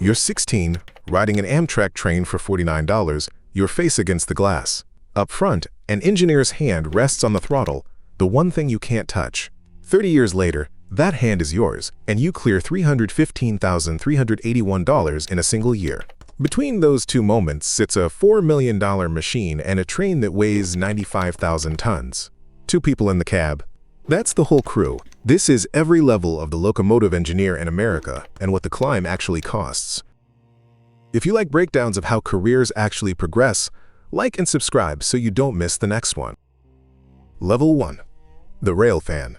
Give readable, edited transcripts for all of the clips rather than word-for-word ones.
You're 16, riding an Amtrak train for $49, your face against the glass. Up front, an engineer's hand rests on the throttle, the one thing you can't touch. 30 years later, that hand is yours, and you clear $315,381 in a single year. Between those two moments sits a $4 million machine and a train that weighs 95,000 tons. Two people in the cab. That's the whole crew. This is every level of the locomotive engineer in America and what the climb actually costs. If you like breakdowns of how careers actually progress, like and subscribe so you don't miss the next one. Level 1. The Railfan.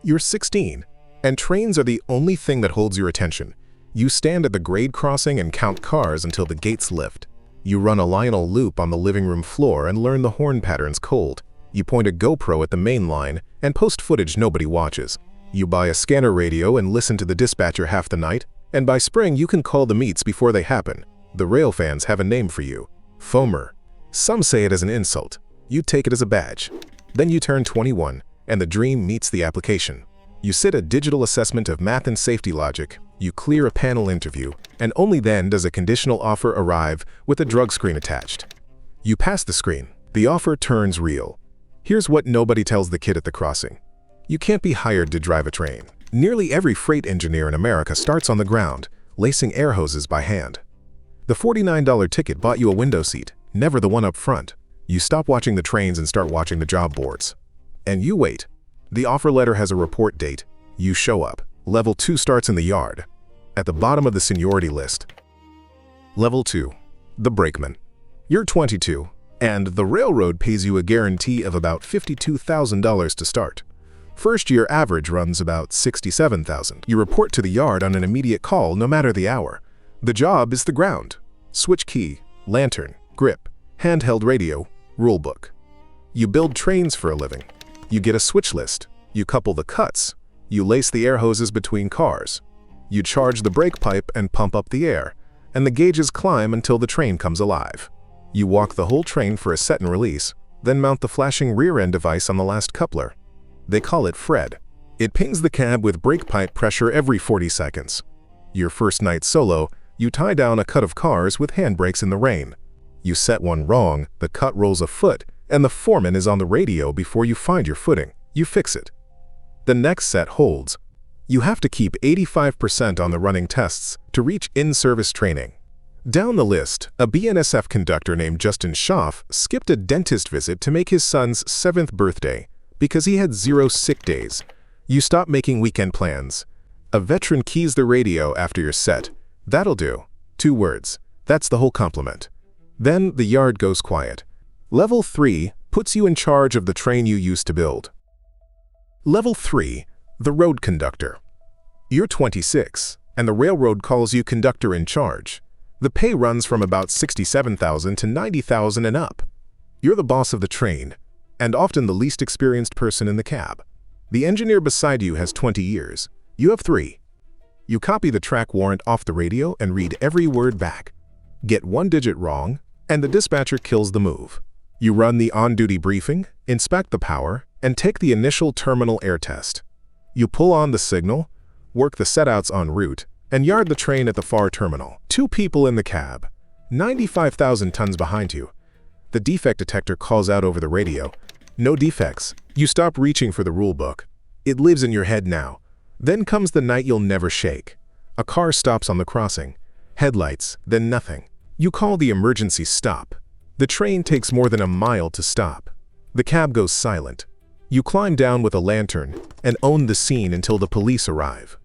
You're 16, and trains are the only thing that holds your attention. You stand at the grade crossing and count cars until the gates lift. You run a Lionel loop on the living room floor and learn the horn patterns cold. You point a GoPro at the main line and post footage nobody watches. You buy a scanner radio and listen to the dispatcher half the night, and by spring you can call the meets before they happen. The Railfans have a name for you. Foamer. Some say it as an insult. You take it as a badge. Then you turn 21, and the dream meets the application. You sit a digital assessment of math and safety logic, you clear a panel interview, and only then does a conditional offer arrive with a drug screen attached. You pass the screen. The offer turns real. Here's what nobody tells the kid at the crossing. You can't be hired to drive a train. Nearly every freight engineer in America starts on the ground, lacing air hoses by hand. The $49 ticket bought you a window seat, never the one up front. You stop watching the trains and start watching the job boards. And you wait. The offer letter has a report date. You show up. Level 2 starts in the yard, at the bottom of the seniority list. Level 2. The Brakeman. You're 22, and the railroad pays you a guarantee of about $52,000 to start. First year average runs about $67,000. You report to the yard on an immediate call no matter the hour. The job is the ground. Switch key, lantern, grip, handheld radio, rulebook. You build trains for a living. You get a switch list. You couple the cuts. You lace the air hoses between cars. You charge the brake pipe and pump up the air, and the gauges climb until the train comes alive. You walk the whole train for a set and release, then mount the flashing rear-end device on the last coupler. They call it Fred. It pings the cab with brake pipe pressure every 40 seconds. Your first night solo, you tie down a cut of cars with handbrakes in the rain. You set one wrong, the cut rolls a foot, and the foreman is on the radio before you find your footing. You fix it. The next set holds. You have to keep 85% on the running tests to reach in-service training. Down the list, a BNSF conductor named Justin Schaff skipped a dentist visit to make his son's 7th birthday because he had 0 sick days. You stop making weekend plans. A veteran keys the radio after your set. That'll do. 2 words. That's the whole compliment. Then the yard goes quiet. Level 3 puts you in charge of the train you used to build. Level 3. The Road Conductor. You're 26, and the railroad calls you conductor in charge. The pay runs from about $67,000 to $90,000 and up. You're the boss of the train, and often the least experienced person in the cab. The engineer beside you has 20 years. You have 3. You copy the track warrant off the radio and read every word back. Get 1 digit wrong, and the dispatcher kills the move. You run the on-duty briefing, inspect the power, and take the initial terminal air test. You pull on the signal, work the setouts en route, and yard the train at the far terminal. 2 people in the cab, 95,000 tons behind you. The defect detector calls out over the radio. No defects. You stop reaching for the rulebook. It lives in your head now. Then comes the night you'll never shake. A car stops on the crossing. Headlights, then nothing. You call the emergency stop. The train takes more than a mile to stop. The cab goes silent. You climb down with a lantern and own the scene until the police arrive.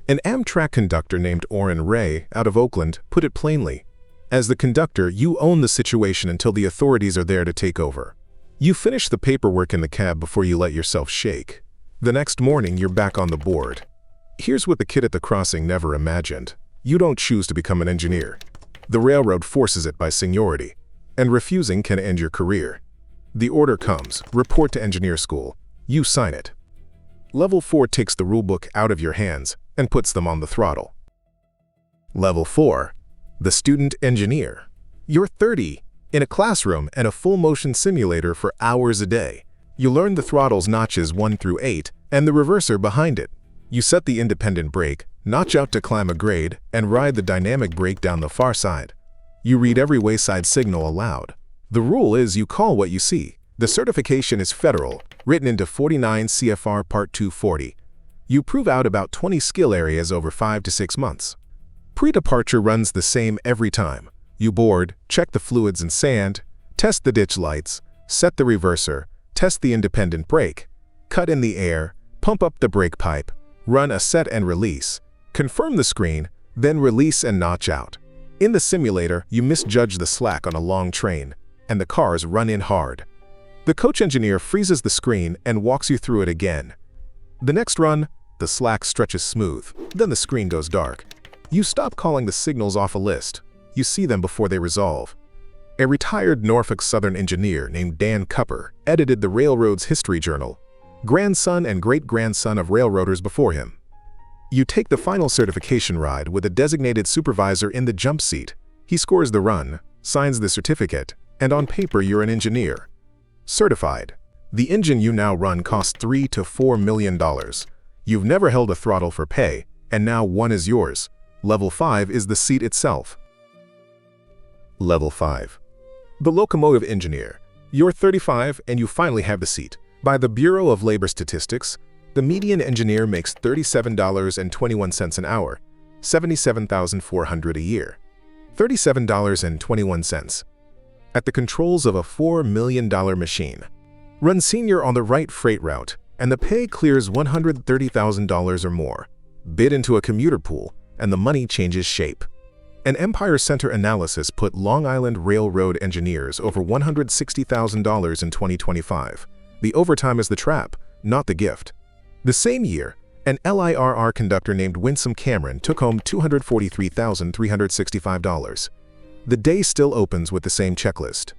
An Amtrak conductor named Orrin Ray, out of Oakland, put it plainly. As the conductor, you own the situation until the authorities are there to take over. You finish the paperwork in the cab before you let yourself shake. The next morning, you're back on the board. Here's what the kid at the crossing never imagined. You don't choose to become an engineer. The railroad forces it by seniority, and refusing can end your career. The order comes, report to engineer school. You sign it. Level 4 takes the rulebook out of your hands and puts them on the throttle. Level 4. The Student Engineer. You're 30, in a classroom and a full-motion simulator for hours a day. You learn the throttle's notches 1 through 8 and the reverser behind it. You set the independent brake, notch out to climb a grade, and ride the dynamic brake down the far side. You read every wayside signal aloud. The rule is you call what you see. The certification is federal, written into 49 CFR Part 240. You prove out about 20 skill areas over 5 to 6 months. Pre-departure runs the same every time. You board, check the fluids and sand, test the ditch lights, set the reverser, test the independent brake, cut in the air, pump up the brake pipe, run a set and release, confirm the screen, then release and notch out. In the simulator, you misjudge the slack on a long train, and the cars run in hard. The coach engineer freezes the screen and walks you through it again. The next run, the slack stretches smooth, then the screen goes dark. You stop calling the signals off a list. You see them before they resolve. A retired Norfolk Southern engineer named Dan Cupper edited the Railroad's History Journal, grandson and great-grandson of railroaders before him. You take the final certification ride with a designated supervisor in the jump seat. He scores the run, signs the certificate, and on paper you're an engineer. Certified. The engine you now run costs $3 to $4 million. You've never held a throttle for pay, and now one is yours. Level 5 is the seat itself. Level 5. The locomotive engineer. You're 35 and you finally have the seat. By the Bureau of Labor Statistics, the median engineer makes $37.21 an hour, $77,400 a year. $37.21. At the controls of a $4 million machine. Run senior on the right freight route, and the pay clears $130,000 or more. Bid into a commuter pool, and the money changes shape. An Empire Center analysis put Long Island Railroad engineers over $160,000 in 2025. The overtime is the trap, not the gift. The same year, an LIRR conductor named Winsome Cameron took home $243,365. The day still opens with the same checklist.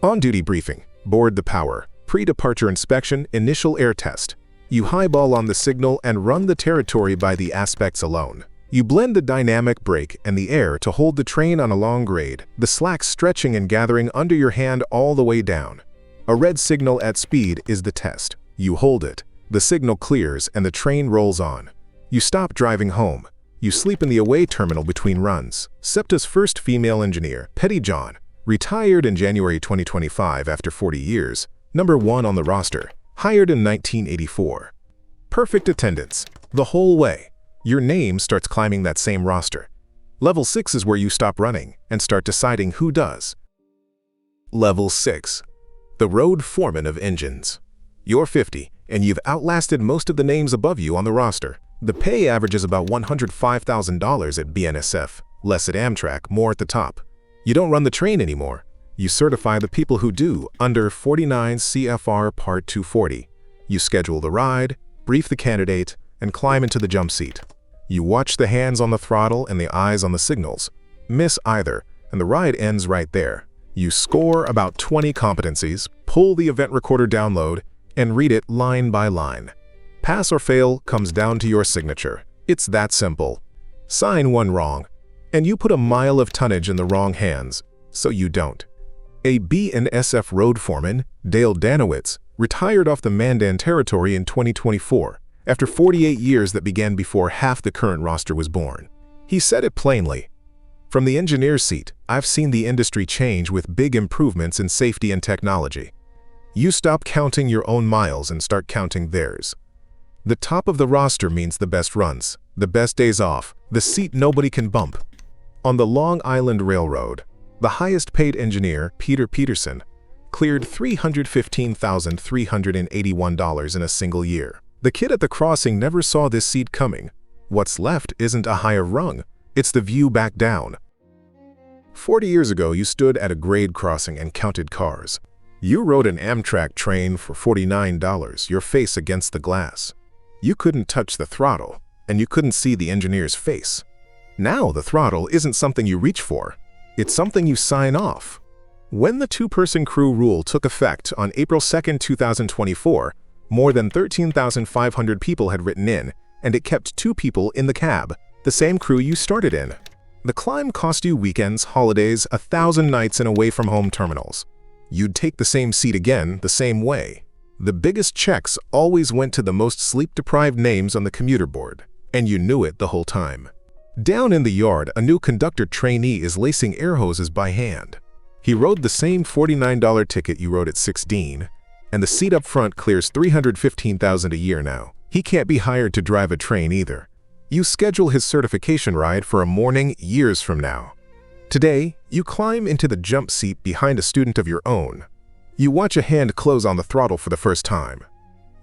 On-duty briefing, board the power, pre-departure inspection, initial air test. You highball on the signal and run the territory by the aspects alone. You blend the dynamic brake and the air to hold the train on a long grade, the slack stretching and gathering under your hand all the way down. A red signal at speed is the test. You hold it. The signal clears and the train rolls on. You stop driving home. You sleep in the away terminal between runs. SEPTA's first female engineer, Petty John, retired in January 2025 after 40 years, #1 on the roster, hired in 1984. Perfect attendance, the whole way. Your name starts climbing that same roster. Level 6 is where you stop running and start deciding who does. Level 6. The road foreman of engines. You're 50, and you've outlasted most of the names above you on the roster. The pay averages about $105,000 at BNSF, less at Amtrak, more at the top. You don't run the train anymore. You certify the people who do under 49 CFR Part 240. You schedule the ride, brief the candidate, and climb into the jump seat. You watch the hands on the throttle and the eyes on the signals. Miss either, and the ride ends right there. You score about 20 competencies, pull the event recorder download, and read it line by line. Pass or fail comes down to your signature. It's that simple. Sign one wrong, and you put a mile of tonnage in the wrong hands, so you don't. A BNSF road foreman, Dale Danowitz, retired off the Mandan Territory in 2024, after 48 years that began before half the current roster was born. He said it plainly. From the engineer's seat, I've seen the industry change with big improvements in safety and technology. You stop counting your own miles and start counting theirs. The top of the roster means the best runs, the best days off, the seat nobody can bump. On the Long Island Railroad, the highest-paid engineer, Peter Peterson, cleared $315,381 in a single year. The kid at the crossing never saw this seat coming. What's left isn't a higher rung, it's the view back down. 40 years ago, you stood at a grade crossing and counted cars. You rode an Amtrak train for $49, your face against the glass. You couldn't touch the throttle, and you couldn't see the engineer's face. Now the throttle isn't something you reach for, it's something you sign off. When the two-person crew rule took effect on April 2, 2024, more than 13,500 people had written in, and it kept 2 people in the cab, the same crew you started in. The climb cost you weekends, holidays, 1,000 nights in away-from-home terminals. You'd take the same seat again, the same way. The biggest checks always went to the most sleep-deprived names on the commuter board, and you knew it the whole time. Down in the yard, a new conductor trainee is lacing air hoses by hand. He rode the same $49 ticket you rode at 16, and the seat up front clears $315,000 a year now. He can't be hired to drive a train either. You schedule his certification ride for a morning years from now. Today, you climb into the jump seat behind a student of your own. You watch a hand close on the throttle for the first time.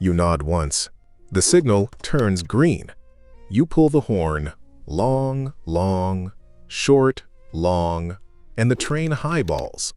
You nod once. The signal turns green. You pull the horn, long, long, short, long, and the train highballs.